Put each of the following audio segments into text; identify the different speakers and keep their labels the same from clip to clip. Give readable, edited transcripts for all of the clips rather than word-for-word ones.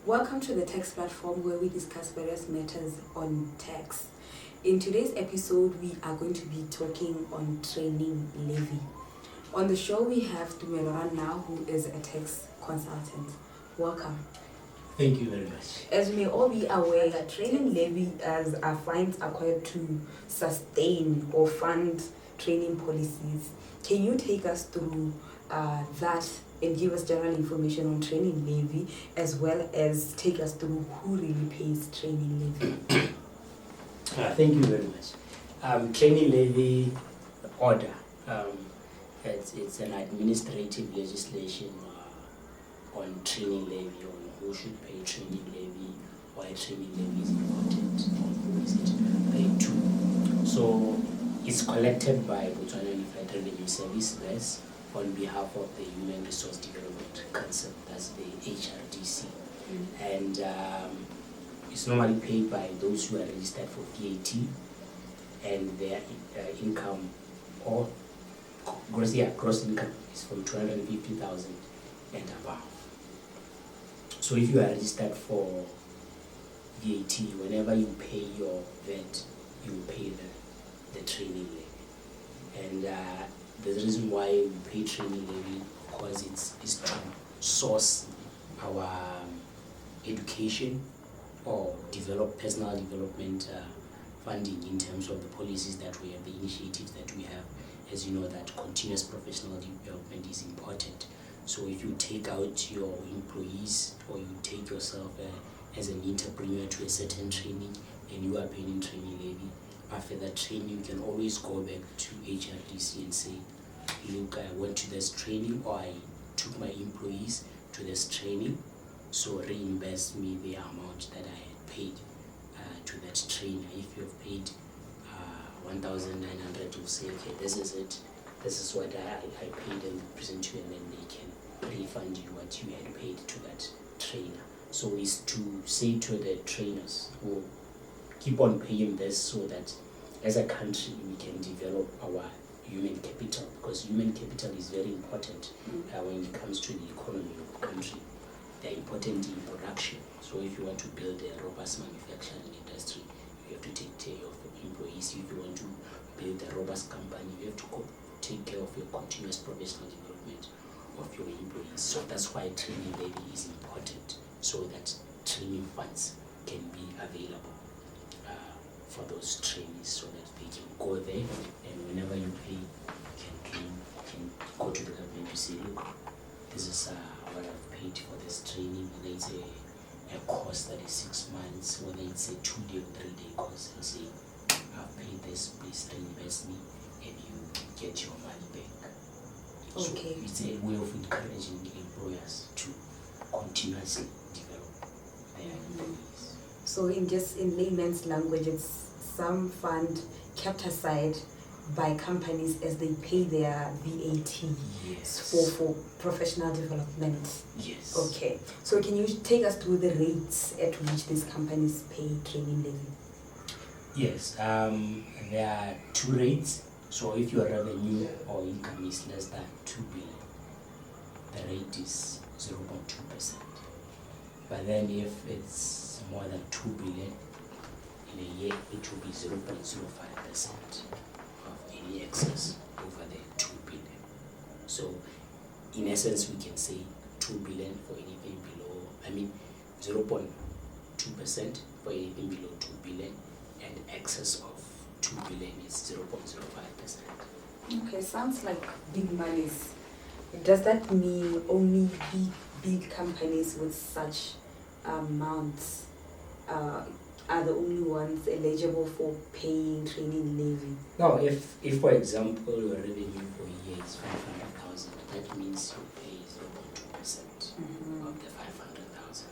Speaker 1: Welcome to the Tax Platform, where we discuss various matters on tax. In today's episode, we are going to be talking on Training Levy. On the show, we have Dumeloran now, who is a tax consultant. Welcome.
Speaker 2: Thank you very much.
Speaker 1: As we may all be aware, that Training Levy as are fines acquired to sustain or fund training policies. Can you take us through that and give us general information on Training Levy, as well as take us through who really pays Training Levy?
Speaker 2: Thank you very much. Training Levy order, it's an administrative legislation on Training Levy, on who should pay Training Levy, why Training Levy is important, on who is it paid to. So it's collected by Botswana Federal Revenue Service, BES, on behalf of the Human Resource Development Council, that's the HRDC. And it's normally paid by those who are registered for VAT and their income or gross income is from 250,000 and above. So if you are registered for VAT, whenever you pay your VAT, you pay the training levy. And the reason why we pay training levy, because it's to source our education or develop personal development funding in terms of the policies that we have, the initiatives that we have. As you know, that continuous professional development is important. So if you take out your employees or you take yourself as an entrepreneur to a certain training and you are paying training levy, after that training you can always go back to HRDC and say, look, I went to this training, or I took my employees to this training, so reimburse me the amount that I had paid to that trainer. If you have paid 1,900, you'll say, okay, this is it, this is what I paid, and present to you, and then they can refund you what you had paid to that trainer. So it's to say to the trainers who keep on paying this, so that as a country we can develop our human capital, because human capital is very important when it comes to the economy of the country. They're important in production. So if you want to build a robust manufacturing industry, you have to take care of your employees. If you want to build a robust company, you have to take care of your continuous professional development of your employees. So that's why training levy is important, so that training funds can be available for those trainees, so that they can go there, and whenever you pay, you can go to the government to say, look, this is what I've paid for this training, whether it's a course that is 6 months, whether it's a 2-day or 3-day course, and say, I've paid this, please reimburse me, and you get your money back.
Speaker 1: Okay.
Speaker 2: So it's a way of encouraging employers to continuously develop their employees.
Speaker 1: So in layman's language, it's some fund kept aside by companies as they pay their VAT.
Speaker 2: Yes.
Speaker 1: for professional development.
Speaker 2: Yes.
Speaker 1: Okay. So can you take us through the rates at which these companies pay training levy?
Speaker 2: Yes. There are 2 rates. So if your revenue or income is less than 2 billion, the rate is 0.2%. But then if it's more than 2 billion in a year, it will be 0.05% of any excess over the 2 billion. So in essence, we can say 2 billion for anything below, 0.2% for anything below 2 billion, and excess of 2 billion is 0.05%.
Speaker 1: Okay, sounds like big monies. Does that mean only big companies with such amounts are the only ones eligible for paying training levy?
Speaker 2: No, if for example your revenue for a year is 500,000, that means you pay 0.2% of the 500,000.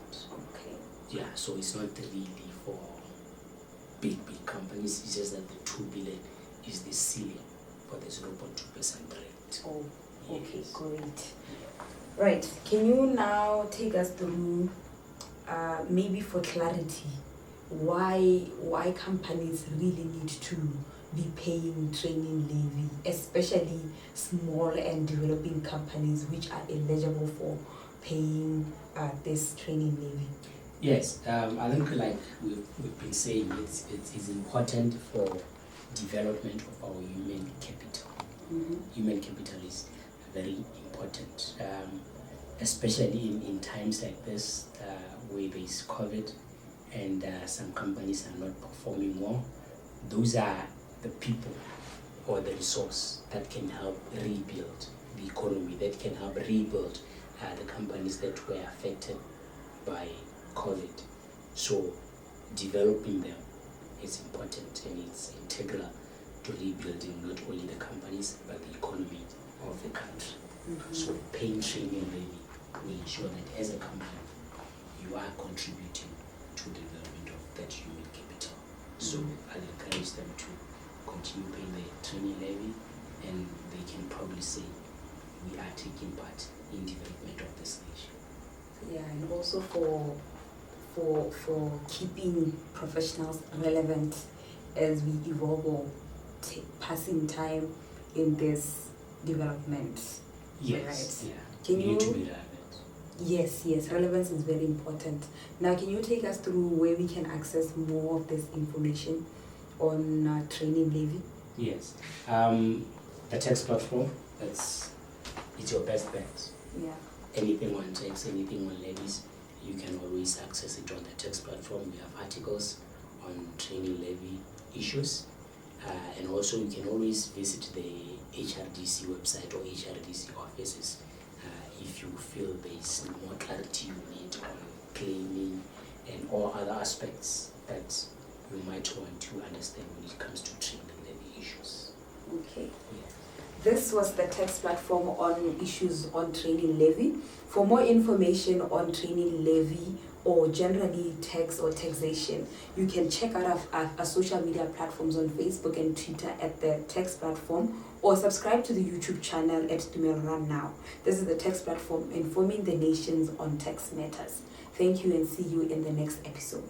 Speaker 1: Okay.
Speaker 2: Yeah, so it's not really for big companies. It's just that the 2 billion is the ceiling for the 0.2% rate.
Speaker 1: Oh, okay,
Speaker 2: Yes.
Speaker 1: great. Right, can you now take us through, maybe for clarity, why companies really need to be paying training levy, especially small and developing companies which are eligible for paying this training levy?
Speaker 2: Yes, I think like we've been saying, it's important for development of our human capital. Human capital is very important, especially in times like this where there is COVID and some companies are not performing well. Those are the people or the resource that can help rebuild the economy, that can help rebuild the companies that were affected by COVID. So developing them is important and it's integral to rebuilding not only the companies but the economy of the country. So paying training levy will ensure that as a company you are contributing to the development of that human capital. So I'll encourage them to continue paying the training levy, and they can probably say we are taking part in development of this nation.
Speaker 1: Yeah, and also for keeping professionals relevant as we evolve or passing time in this development.
Speaker 2: Yes,
Speaker 1: Right.
Speaker 2: yeah.
Speaker 1: Can
Speaker 2: We need to
Speaker 1: you-
Speaker 2: be relevant.
Speaker 1: Yes, relevance is very important. Now, can you take us through where we can access more of this information on Training Levy?
Speaker 2: Yes. The text platform, it's your best bet.
Speaker 1: Yeah.
Speaker 2: Anything on text, anything on levies, you can always access it on the text platform. We have articles on training levy issues, and also you can always visit the HRDC website or HRDC offices if you feel there is more clarity you need on claiming and all other aspects that you might want to understand when it comes to training levy issues.
Speaker 1: Okay.
Speaker 2: Yeah.
Speaker 1: This was the text platform on issues on Training Levy. For more information on Training Levy or generally tax or taxation, you can check out our social media platforms on Facebook and Twitter at the text platform, or subscribe to the YouTube channel at Dumelran Now. This is the text platform informing the nations on tax matters. Thank you and see you in the next episode.